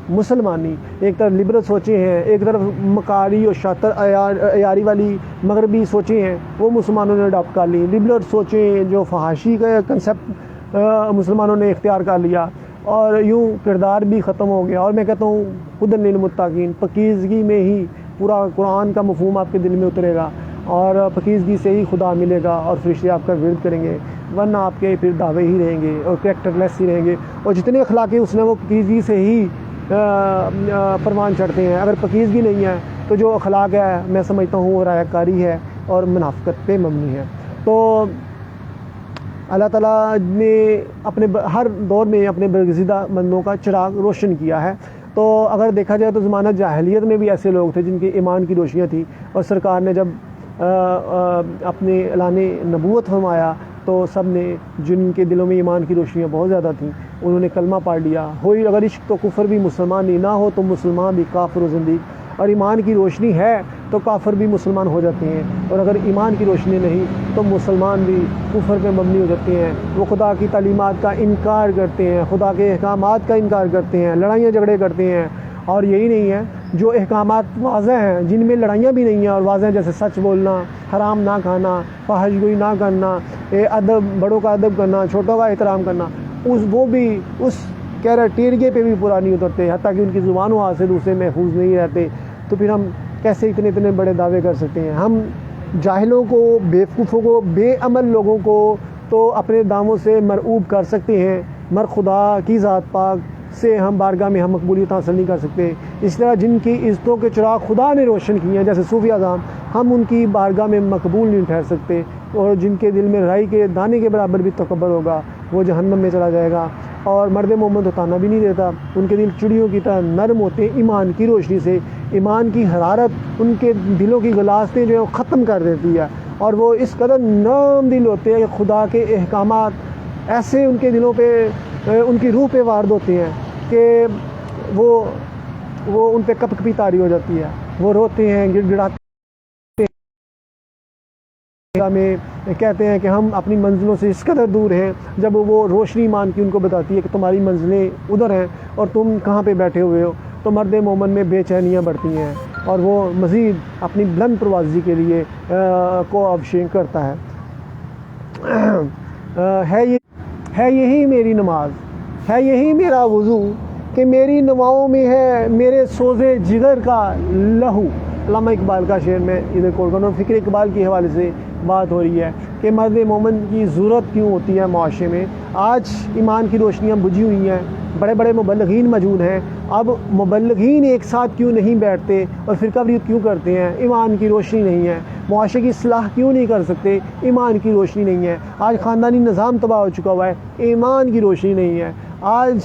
مسلمانی۔ ایک طرف لبرل سوچیں ہیں، ایک طرف مکاری اور شاطر عیاری والی مغربی سوچیں ہیں، وہ مسلمانوں نے اڈاپٹ کر لی۔ لبرل سوچیں جو فحاشی کا کنسیپٹ مسلمانوں نے اختیار کر لیا، اور یوں کردار بھی ختم ہو گیا. اور میں کہتا ہوں ہدی للمتقین، پاکیزگی میں ہی پورا قرآن کا مفہوم آپ کے دل میں اترے گا اور پاکیزگی سے ہی خدا ملے گا اور فرشتے آپ کا ورد کریں گے، ورنہ آپ کے پھر دعوے ہی رہیں گے اور کریکٹر لیس ہی رہیں گے. اور جتنے اخلاقی حسن ہیں وہ پاکیزگی سے ہی پروان چڑھتے ہیں. اگر پاکیزگی نہیں ہے تو جو اخلاق ہے میں سمجھتا ہوں وہ ریا کاری ہے اور منافقت پہ مبنی ہے. تو اللہ تعالیٰ نے اپنے ہر دور میں اپنے برگزیدہ بندوں کا چراغ روشن کیا ہے. تو اگر دیکھا جائے تو زمانہ جاہلیت میں بھی ایسے لوگ تھے جن کے ایمان کی روشنیاں تھیں، اور سرکار نے جب اپنے اعلان نبوت فرمایا تو سب نے، جن کے دلوں میں ایمان کی روشنیاں بہت زیادہ تھیں، انہوں نے کلمہ پڑھ لیا. ہوئی اگر عشق تو کفر بھی مسلمان نہیں، نہ ہو تو مسلمان بھی کافر و زندیق. اور ایمان کی روشنی ہے تو کافر بھی مسلمان ہو جاتے ہیں، اور اگر ایمان کی روشنی نہیں تو مسلمان بھی کفر پہ مبنی ہو جاتے ہیں. وہ خدا کی تعلیمات کا انکار کرتے ہیں، خدا کے احکامات کا انکار کرتے ہیں، لڑائیاں جھگڑے کرتے ہیں. اور یہی نہیں ہے، جو احکامات واضح ہیں جن میں لڑائیاں بھی نہیں ہیں اور واضح ہیں، جیسے سچ بولنا، حرام نہ کھانا، فحش گوئی نہ کرنا، ادب، بڑوں کا ادب کرنا، چھوٹوں کا احترام کرنا، وہ بھی اس کیرٹیریے پہ بھی پورا نہیں اترتے، حتیٰ کہ ان کی زبان و سے دوسرے محفوظ نہیں رہتے. تو پھر ہم کیسے اتنے بڑے دعوے کر سکتے ہیں؟ ہم جاہلوں کو، بیوقوفوں کو، بے عمل لوگوں کو تو اپنے داموں سے مرعوب کر سکتے ہیں، مر خدا کی ذات پاک سے ہم بارگاہ میں ہم مقبولیت حاصل نہیں کر سکتے. اس طرح جن کی عزتوں کے چراغ خدا نے روشن کیے ہیں جیسے صوفیہ اعظام، ہم ان کی بارگاہ میں مقبول نہیں ٹھہر سکتے. اور جن کے دل میں رائی کے دانے کے برابر بھی تکبر ہوگا وہ جہنم میں چلا جائے گا. اور مرد مومن تو تانا بھی نہیں دیتا، ان کے دل چڑیوں کی طرح نرم ہوتے ہیں ایمان کی روشنی سے. ایمان کی حرارت ان کے دلوں کی غلاظتیں جو ہے ختم کر دیتی ہے، اور وہ اس قدر نرم دل ہوتے ہیں کہ خدا کے احکامات ایسے ان کے دلوں پہ، ان کی روح پہ وارد ہوتے ہیں کہ وہ ان پہ کپ کپی طاری ہو جاتی ہے. وہ روتے ہیں، گڑ گڑاتے میں کہتے ہیں کہ ہم اپنی منزلوں سے اس قدر دور ہیں. جب وہ روشنی ایمان کی ان کو بتاتی ہے کہ تمہاری منزلیں ادھر ہیں اور تم کہاں پہ بیٹھے ہوئے ہو، تو مرد مومن میں بے چینیاں بڑھتی ہیں اور وہ مزید اپنی بلند پروازی کے لیے کوابشیں کرتا ہے. ہے یہی میری نماز، ہے یہی میرا وضو کہ میری نواؤں میں ہے میرے سوزے جگر کا لہو. علامہ اقبال کا شعر میں ادھر کوٹ کروں. فکر اقبال کے حوالے سے بات ہو رہی ہے کہ مرد مومن کی ضرورت کیوں ہوتی ہے معاشرے میں. آج ایمان کی روشنیاں بجھی ہوئی ہیں، بڑے بڑے مبلغین موجود ہیں. اب مبلغین ایک ساتھ کیوں نہیں بیٹھتے اور فرقہ واریت کیوں کرتے ہیں؟ ایمان کی روشنی نہیں ہے. معاشرے کی اصلاح کیوں نہیں کر سکتے؟ ایمان کی روشنی نہیں ہے. آج خاندانی نظام تباہ ہو چکا ہوا ہے، ایمان کی روشنی نہیں ہے. آج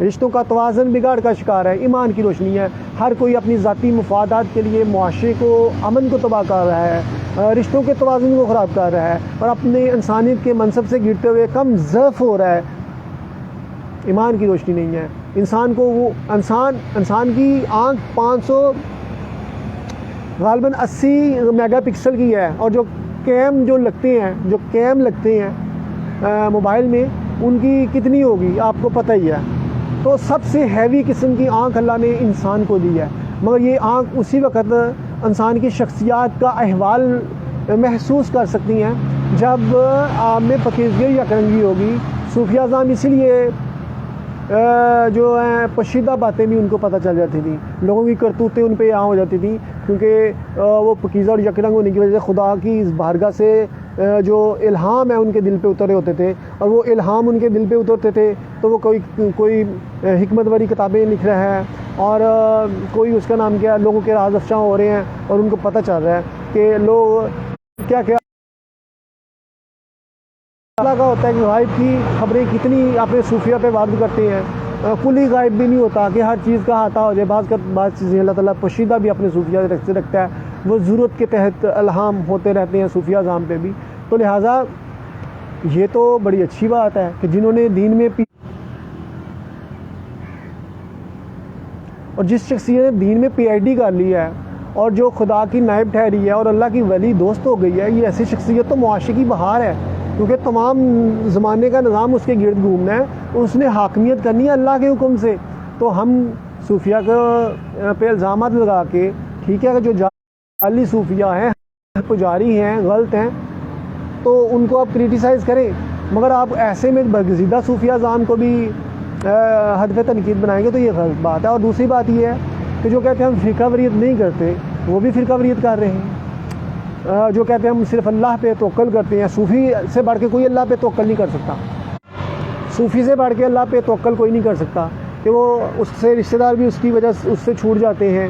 رشتوں کا توازن بگاڑ کا شکار ہے، ایمان کی روشنی ہے. ہر کوئی اپنی ذاتی مفادات کے لیے معاشرے کو، امن کو تباہ کر رہا ہے، رشتوں کے توازن کو خراب کر رہا ہے اور اپنے انسانیت کے منصب سے گرتے ہوئے کم ضعف ہو رہا ہے. ایمان کی روشنی نہیں ہے. انسان کو وہ انسان کی آنکھ 500 غالباً 80 میگا پکسل کی ہے، اور جو کیم لگتے ہیں موبائل میں، ان کی کتنی ہوگی آپ کو پتہ ہی ہے. تو سب سے ہیوی قسم کی آنکھ اللہ نے انسان کو دی ہے، مگر یہ آنکھ اسی وقت انسان کی شخصیات کا احوال محسوس کر سکتی ہیں جب آپ میں پاکیزگی یا کرنگی ہوگی. صوفیہ اعظام اسی لیے جو ہیں پوشیدہ باتیں بھی ان کو پتہ چل جاتی تھیں، لوگوں کی کرتوتیں ان پہ ہو جاتی تھیں، کیونکہ وہ پاکیزہ اور یکرنگ ہونے کی وجہ سے خدا کی اس بارگاہ سے جو الہام ہے ان کے دل پہ اترے ہوتے تھے. اور وہ الہام ان کے دل پہ اترتے تھے تو وہ کوئی حکمت والی کتابیں لکھ رہا ہے، اور کوئی اس کا نام کیا، لوگوں کے راز افشاں ہو رہے ہیں اور ان کو پتہ چل رہا ہے کہ لوگ کیا اللہ کا ہوتا ہے کہ غائب کی خبریں کتنی اپنے صوفیہ پہ وارد کرتے ہیں. کلی غائب بھی نہیں ہوتا کہ ہر چیز کا احاطہ ہو جائے. بعض چیزیں اللہ تعالیٰ پوشیدہ بھی اپنے صوفیہ سے رکھتا ہے، وہ ضرورت کے تحت الہام ہوتے رہتے ہیں صوفیہ اعظام پہ بھی. تو لہٰذا یہ تو بڑی اچھی بات ہے کہ جنہوں نے دین میں اور جس شخصیت نے دین میں پی ایچ ڈی کر لی ہے اور جو خدا کی نائب ٹھہری ہے اور اللہ کی ولی دوست ہو گئی ہے، یہ ایسی شخصیت تو معاشرے کی بہار ہے، کیونکہ تمام زمانے کا نظام اس کے گرد گھومنا ہے، اس نے حاکمیت کرنی ہے اللہ کے حکم سے. تو ہم صوفیہ پہ الزامات لگا کے، ٹھیک ہے کہ جو جعلی صوفیہ ہیں، پجاری ہیں، غلط ہیں، تو ان کو آپ کریٹیسائز کریں، مگر آپ ایسے میں برگزیدہ صوفیہ اعظام کو بھی ہدف تنقید بنائیں گے تو یہ غلط بات ہے۔ اور دوسری بات یہ ہے کہ جو کہتے ہیں ہم فرقہ واریت نہیں کرتے وہ بھی فرقہ واریت کر رہے ہیں۔ جو کہتے ہیں ہم صرف اللہ پہ توکل کرتے ہیں، صوفی سے بڑھ کے کوئی اللہ پہ توکل نہیں کر سکتا، صوفی سے بڑھ کے اللہ پہ توکل کوئی نہیں کر سکتا کہ وہ اس سے رشتہ دار بھی اس کی وجہ سے اس سے چھوٹ جاتے ہیں،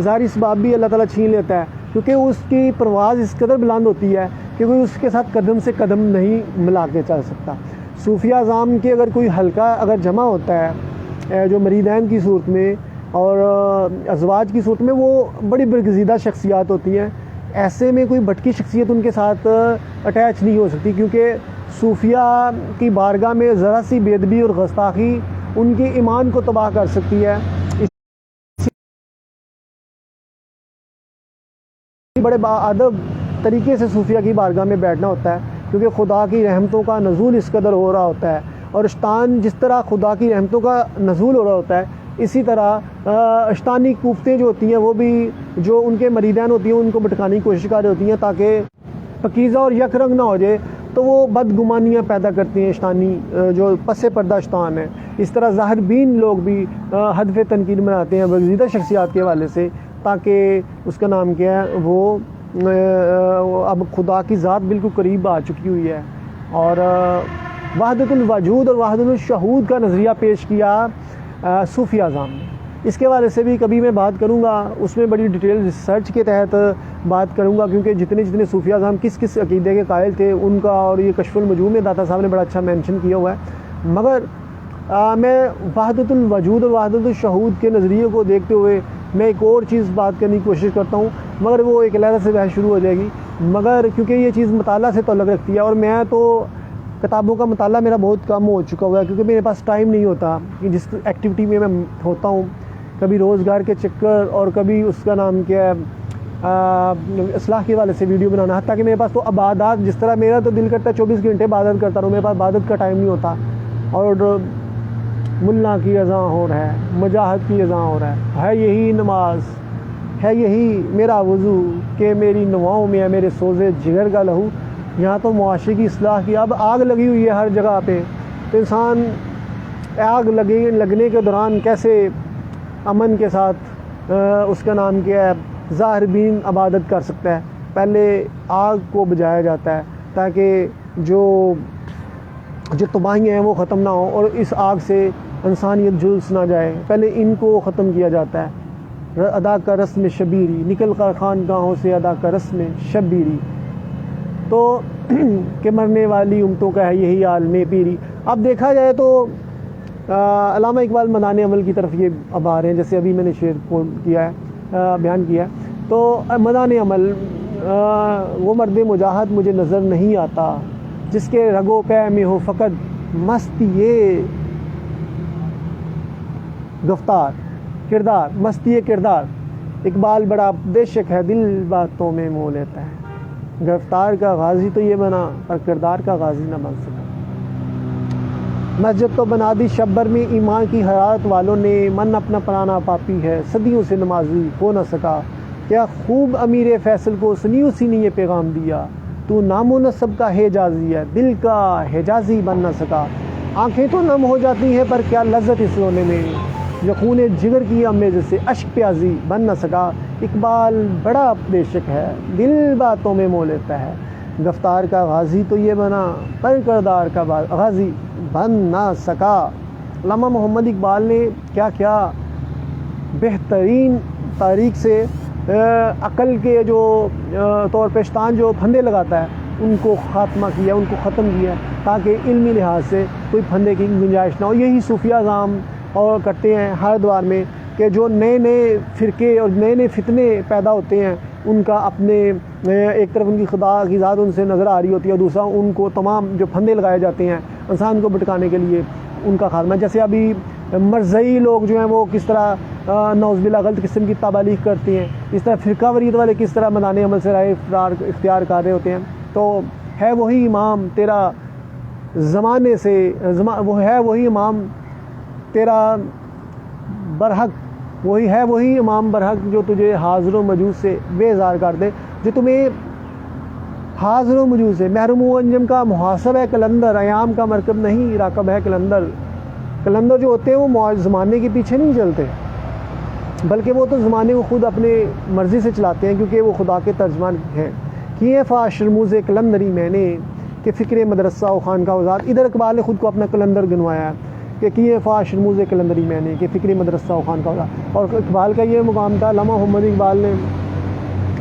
ظاہری اسباب بھی اللہ تعالیٰ چھین لیتا ہے، کیونکہ اس کی پرواز اس قدر بلند ہوتی ہے کہ کوئی اس کے ساتھ قدم سے قدم نہیں ملا کے چل سکتا۔ صوفیہ اعظام کے اگر کوئی حلقہ اگر جمع ہوتا ہے جو مریدین کی صورت میں اور ازواج کی صورت میں، وہ بڑی برگزیدہ شخصیات ہوتی ہیں، ایسے میں کوئی بھٹکی شخصیت ان کے ساتھ اٹیچ نہیں ہو سکتی، کیونکہ صوفیہ کی بارگاہ میں ذرا سی بے ادبی اور گستاخی ان کے ایمان کو تباہ کر سکتی ہے۔ بڑے باادب طریقے سے صوفیہ کی بارگاہ میں بیٹھنا ہوتا ہے، کیونکہ خدا کی رحمتوں کا نزول اس قدر ہو رہا ہوتا ہے، اور شیطان جس طرح خدا کی رحمتوں کا نزول ہو رہا ہوتا ہے، اسی طرح شیطانی کوفتیں جو ہوتی ہیں وہ بھی جو ان کے مریدین ہوتی ہیں ان کو بھٹکانے کی کوشش کر رہی ہوتی ہیں تاکہ پکیزہ اور یک رنگ نہ ہو جائے، تو وہ بدگمانیاں پیدا کرتی ہیں شیطانی جو پس پردہ شیطان ہے۔ اس طرح ظاہر بین لوگ بھی ہدف تنقید بناتے ہیں برگزیدہ شخصیات کے حوالے سے، تاکہ اس کا نام کیا ہے وہ اب خدا کی ذات بالکل قریب آ چکی ہوئی ہے، اور وحدت الوجود اور وحدت الشہود کا نظریہ پیش کیا صوفیہ اعظام نے۔ اس کے حوالے سے بھی کبھی میں بات کروں گا، اس میں بڑی ڈیٹیل ریسرچ کے تحت بات کروں گا، کیونکہ جتنے صوفیہ اعظام کس کس عقیدے کے قائل تھے ان کا، اور یہ کشف المجوب میں داتا صاحب نے بڑا اچھا مینشن کیا ہوا ہے۔ مگر میں وحدت الوجود اور وحدت الشہود کے نظریے کو دیکھتے ہوئے میں ایک اور چیز بات کرنے کی کوشش کرتا ہوں، مگر وہ ایک علیحدہ سے بحث شروع ہو جائے گی، مگر کیونکہ یہ چیز مطالعہ سے تعلق رکھتی ہے، اور میں تو کتابوں کا مطالعہ میرا بہت کم ہو چکا ہوا ہے، کیونکہ میرے پاس ٹائم نہیں ہوتا کہ جس ایکٹیویٹی میں میں ہوتا ہوں، کبھی روزگار کے چکر اور کبھی اس کا نام کیا ہے اصلاح کے حوالے سے ویڈیو بنانا، حتیٰ کہ میرے پاس تو عبادات، جس طرح میرا تو دل کرتا ہے 24 گھنٹے عبادت کرتا رہوں، میرے پاس عبادت کا ٹائم نہیں ہوتا، اور ملا کی اذاں ہو رہا ہے، مجاہد کی اذاں ہو رہا ہے یہی نماز، ہے یہی میرا وضو کہ میری نواؤں میں ہے میرے سوزے جگر کا لہو۔ یہاں تو معاشرے کی اصلاح کی اب آگ لگی ہوئی ہے ہر جگہ پہ، تو انسان آگ لگنے کے دوران کیسے امن کے ساتھ اس کا نام کیا ہے ظاہر بین عبادت کر سکتا ہے؟ پہلے آگ کو بجھایا جاتا ہے تاکہ جو تباہیاں ہیں وہ ختم نہ ہوں اور اس آگ سے انسانیت جلس نہ جائے، پہلے ان کو ختم کیا جاتا ہے۔ ادا کا رسم شبیری نکل کر خانگاہوں سے، ادا کا رسم شبیری، تو کہ مرنے والی امتوں کا ہے یہی عالم پیری۔ اب دیکھا جائے تو علامہ اقبال میدان عمل کی طرف یہ اب آ رہے ہیں، جیسے ابھی میں نے شعر کیا ہے، بیان کیا ہے، تو میدان عمل وہ مرد مجاہد مجھے نظر نہیں آتا جس کے رگ و پے میں ہو فقط مستی یہ گفتار کردار، مستی کردار۔ اقبال بڑا بے شک ہے دل باتوں میں مو لیتا ہے، گرفتار کا غازی تو یہ بنا پر کردار کا غازی نہ بن سکا۔ مسجد تو بنا دی شبر میں ایمان کی حرارت والوں نے، من اپنا پرانا پاپی ہے صدیوں سے نمازی ہو نہ سکا۔ کیا خوب امیر فیصل کو سنیوں سی نے یہ پیغام دیا، تو نام و نسب کا حجازی ہے دل کا حجازی بن نہ سکا۔ آنکھیں تو نم ہو جاتی ہیں پر کیا لذت اس رونے میں، جو خون جگر کی امیز سے اشک پیازی بن نہ سکا۔ اقبال بڑا بے شک ہے دل باتوں میں مو لیتا ہے، گفتار کا غازی تو یہ بنا پر کردار کا غازی بن نہ سکا۔ علامہ محمد اقبال نے کیا کیا بہترین تاریخ سے عقل کے جو طور پہ شیطان جو پھندے لگاتا ہے ان کو خاتمہ کیا، ان کو ختم کیا، تاکہ علمی لحاظ سے کوئی پھندے کی گنجائش نہ ہو۔ یہی صوفیہ اعظام اور کرتے ہیں ہر دوار میں کہ جو نئے نئے فرقے اور نئے نئے فتنے پیدا ہوتے ہیں ان کا اپنے ایک طرف ان کی خدا کی ذات ان سے نظر آ رہی ہوتی ہے، اور دوسرا ان کو تمام جو پھندے لگائے جاتے ہیں انسان کو بھٹکانے کے لیے ان کا خاتمہ۔ جیسے ابھی مرزئی لوگ جو ہیں وہ کس طرح نعوذ باللہ غلط قسم کی تبالیغ کرتے ہیں، اس طرح فرقہ واریت والے کس طرح میدان عمل سے رائے اختیار کر رہے ہوتے ہیں، تو ہے وہی امام تیرا زمانے سے وہ ہے وہی امام تیرا برحق، وہی ہے وہی امام برحق جو تجھے حاضر و موجود سے بیزار کر دے، جو تمہیں حاضر و موجود سے محروم و انجم کا محاسب ہے کلندر، ایام کا مرکب نہیں راکب ہے کلندر۔ کلندر جو ہوتے ہیں وہ زمانے کے پیچھے نہیں چلتے، بلکہ وہ تو زمانے کو خود اپنے مرضی سے چلاتے ہیں، کیونکہ وہ خدا کے ترجمان ہیں۔ کیے فاش رموز کلندری میں نے کہ فکر مدرسہ و خانقاہ وزاد، ادھر اقبال نے خود کو اپنا کلندر گنوایا ہے کہ کیے فاش رموز کلندری میں نے کہ فکر مدرسہ و خانقاہ وزاد۔ اور اقبال کا یہ مقام تھا، علامہ محمد اقبال نے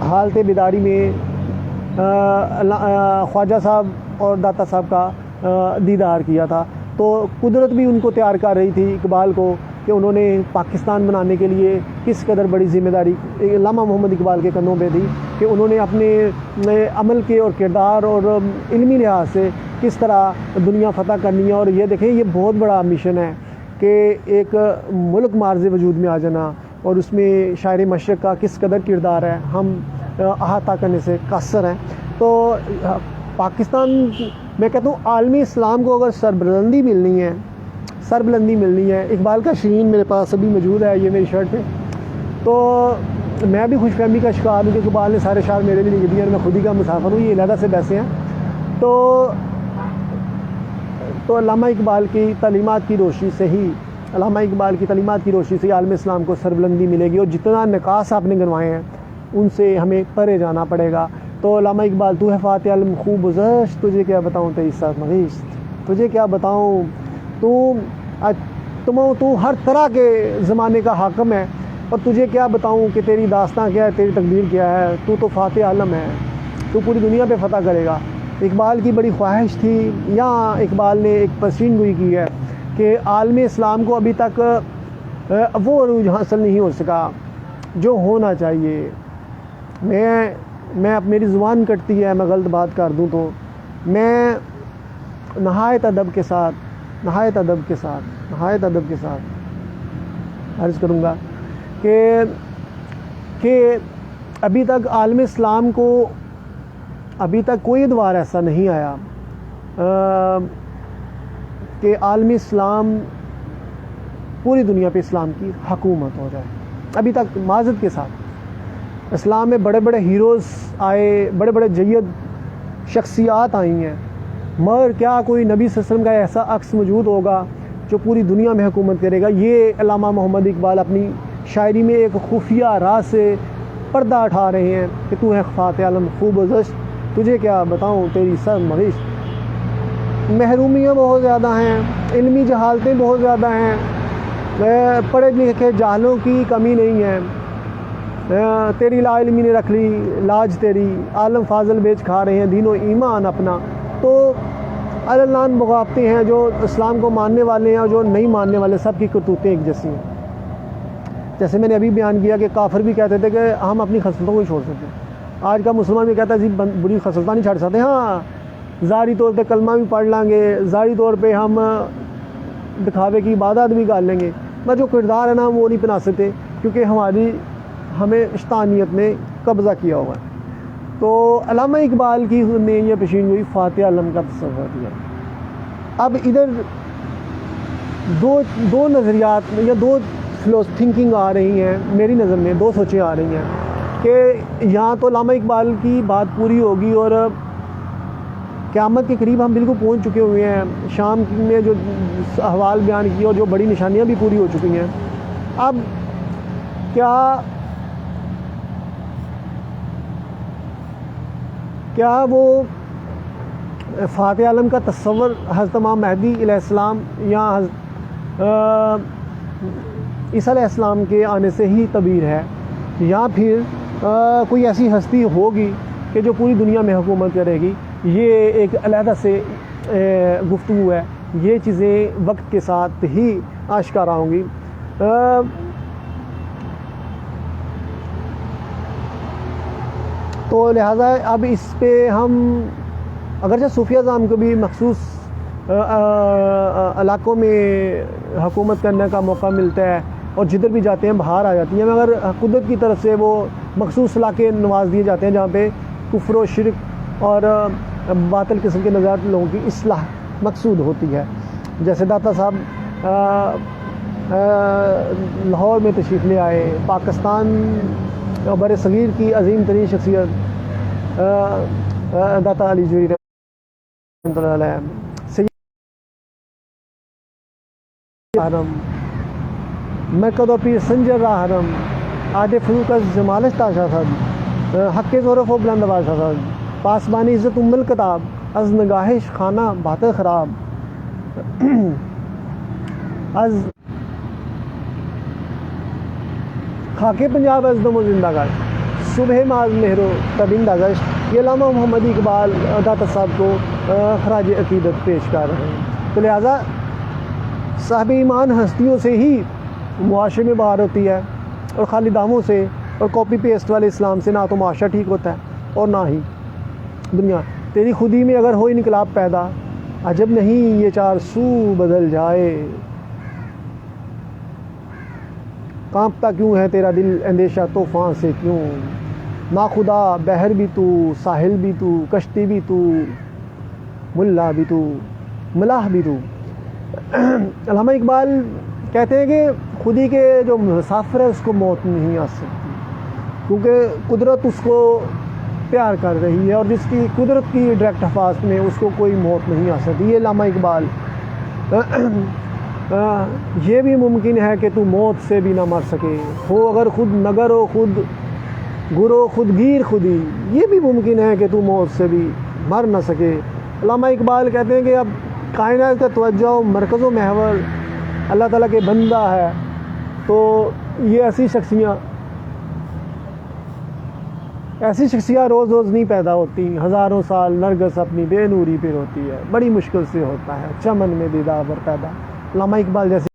حالت بیداری میں خواجہ صاحب اور داتا صاحب کا دیدار کیا تھا، تو قدرت بھی ان کو تیار کر رہی تھی اقبال کو کہ انہوں نے پاکستان بنانے کے لیے کس قدر بڑی ذمہ داری علامہ محمد اقبال کے کندھوں پہ تھی، کہ انہوں نے اپنے عمل کے اور کردار اور علمی لحاظ سے کس طرح دنیا فتح کرنی ہے۔ اور یہ دیکھیں، یہ بہت بڑا مشن ہے کہ ایک ملک معرض وجود میں آ جانا، اور اس میں شاعر مشرق کا کس قدر کردار ہے، ہم احاطہ کرنے سے قاصر ہیں۔ تو پاکستان، میں کہتا ہوں عالمی اسلام کو اگر سربلندی ملنی ہے، اقبال کا شرین میرے پاس ابھی موجود ہے، یہ میری شرٹ پہ، تو میں بھی خوش فہمی کا شکار ہوں کہ اقبال نے سارے اشعار میرے بھی لکھ دیے، میں خود ہی کا مسافر ہوں، یہ علیحدہ سے بیسے ہیں۔ تو علامہ اقبال کی تعلیمات کی روشنی سے ہی عالم اسلام کو سربلندی ملے گی، اور جتنا نکاس آپ نے گنوائے ہیں ان سے ہمیں پرے جانا پڑے گا۔ تو علامہ اقبال، تو ہے فاتح علم خوب گزشت، تجھے کیا بتاؤں تیری سرنوشت، تجھے کیا بتاؤں، تو ہر طرح کے زمانے کا حاکم ہے، اور تجھے کیا بتاؤں کہ تیری داستان کیا ہے، تیری تقدیر کیا ہے، تو فاتح عالم ہے، تو پوری دنیا پہ فتح کرے گا۔ اقبال کی بڑی خواہش تھی، یہاں اقبال نے ایک پسین گوئی کی ہے کہ عالم اسلام کو ابھی تک وہ عروج حاصل نہیں ہو سکا جو ہونا چاہیے۔ میری زبان کٹتی ہے، میں غلط بات کر دوں تو میں نہایت ادب کے ساتھ عرض کروں گا کہ ابھی تک عالم اسلام کو ابھی تک کوئی ادوار ایسا نہیں آیا کہ عالمی اسلام پوری دنیا پہ اسلام کی حکومت ہو جائے۔ ابھی تک معذرت کے ساتھ اسلام میں بڑے بڑے ہیروز آئے، بڑے بڑے جید شخصیات آئی ہیں، مگر کیا کوئی نبی صلی اللہ علیہ وسلم کا ایسا عکس موجود ہوگا جو پوری دنیا میں حکومت کرے گا؟ یہ علامہ محمد اقبال اپنی شاعری میں ایک خفیہ راز سے پردہ اٹھا رہے ہیں کہ تو ہے فاتح عالم خوب گزشت، تجھے کیا بتاؤں تیری سرنوشت۔ محرومیاں بہت زیادہ ہیں، علمی جہالتیں بہت زیادہ ہیں، پڑھے لکھے جاہلوں کی کمی نہیں ہے۔ تیری لا علمی نے رکھ لی لاج تیری، عالم فاضل بیچ کھا رہے ہیں دین و ایمان اپنا۔ تو علان بغاوتیں ہیں، جو اسلام کو ماننے والے ہیں اور جو نہیں ماننے والے، سب کی کرتوتیں ایک جیسی ہیں۔ جیسے میں نے ابھی بیان کیا کہ کافر بھی کہتے تھے کہ ہم اپنی خصلتوں کو چھوڑ سکتے ہیں، آج کا مسلمان بھی کہتا ہے جی بری خصلتیں نہیں چھوڑ سکتے، ہاں ظاہری طور پہ کلمہ بھی پڑھ لیں گے، ظاہری طور پہ ہم دکھاوے کی عبادت بھی کر لیں گے، پر جو کردار ہے نا وہ نہیں بنا سکتے، کیونکہ ہمیں شیطانیت نے قبضہ کیا ہوا ہے۔ تو علامہ اقبال کی نے یہ پیشین گوئی فاتح عالم کا تصور دیا۔ اب ادھر دو نظریات یا دو تھنکنگ آ رہی ہیں، میری نظر میں دو سوچیں آ رہی ہیں کہ یہاں تو علامہ اقبال کی بات پوری ہوگی اور قیامت کے قریب ہم بالکل پہنچ چکے ہوئے ہیں، شام میں جو احوال بیان کیے اور جو بڑی نشانیاں بھی پوری ہو چکی ہیں۔ اب کیا وہ فاتح عالم کا تصور حضرت امام مہدی علیہ السلام یا عیسیٰ علیہ السلام کے آنے سے ہی تعبیر ہے، یا پھر کوئی ایسی ہستی ہوگی کہ جو پوری دنیا میں حکومت کرے گی؟ یہ ایک علیحدہ سے گفتگو ہے، یہ چیزیں وقت کے ساتھ ہی آشکارا ہوں گی۔ تو لہٰذا اب اس پہ ہم اگرچہ صوفیہ اعظام کو بھی مخصوص علاقوں میں حکومت کرنے کا موقع ملتا ہے اور جدھر بھی جاتے ہیں باہر آ جاتی ہیں، مگر قدرت کی طرف سے وہ مخصوص علاقے نواز دیے جاتے ہیں جہاں پہ کفر و شرک اور باطل قسم کے نظریات لوگوں کی اصلاح مقصود ہوتی ہے۔ جیسے داتا صاحب لاہور میں تشریف لے آئے، پاکستان بر صغیر کی عظیم ترین شخصیت داتا علی جوہری رحمۃ اللہ علیہ، حرم میں کدو پیر سنجر را حرم آد فروغ از جمالش تاشا صد حق ظرف و بلند باشا صد پاسبانی عزت ام الکتاب از نگاہش خانہ بات خراب از خاک پنجاب از دم و زندہ گشت صبح ماز مہر و تبندہ گشت. یہ علامہ محمد اقبال داتا صاحب کو خراج عقیدت پیش کر رہے ہیں. تو لہٰذا صاحب ایمان ہستیوں سے ہی معاشرے میں باہر ہوتی ہے اور خالی داموں سے اور کاپی پیسٹ والے اسلام سے نہ تو معاشرہ ٹھیک ہوتا ہے اور نہ ہی دنیا. تیری خودی میں اگر ہوئی انقلاب پیدا عجب نہیں یہ چار سو بدل جائے. کانپتا کیوں ہے تیرا دل اندیشہ طوفان سے کیوں ناخدا بحر بھی تو ساحل بھی تو کشتی بھی تو ملا بھی تو ملاح بھی تو. علامہ اقبال کہتے ہیں کہ خودی کے جو مسافر ہے اس کو موت نہیں آ سکتی کیونکہ قدرت اس کو پیار کر رہی ہے اور جس کی قدرت کی ڈائریکٹ حفاظت میں اس کو کوئی موت نہیں آ سکتی. یہ علامہ اقبال یہ بھی ممکن ہے کہ تو موت سے بھی نہ مر سکے ہو اگر خود نگر ہو خود گرو خود گیر خودی. یہ بھی ممکن ہے کہ تو موت سے بھی مر نہ سکے. علامہ اقبال کہتے ہیں کہ اب کائنات کا توجہ مرکز و محور اللہ تعالیٰ کے بندہ ہے تو یہ ایسی شخصیاں روز روز نہیں پیدا ہوتی. ہزاروں سال نرگس اپنی بے نوری پہ ہوتی ہے بڑی مشکل سے ہوتا ہے چمن میں دیدار پیدا. علامہ اقبال جیسے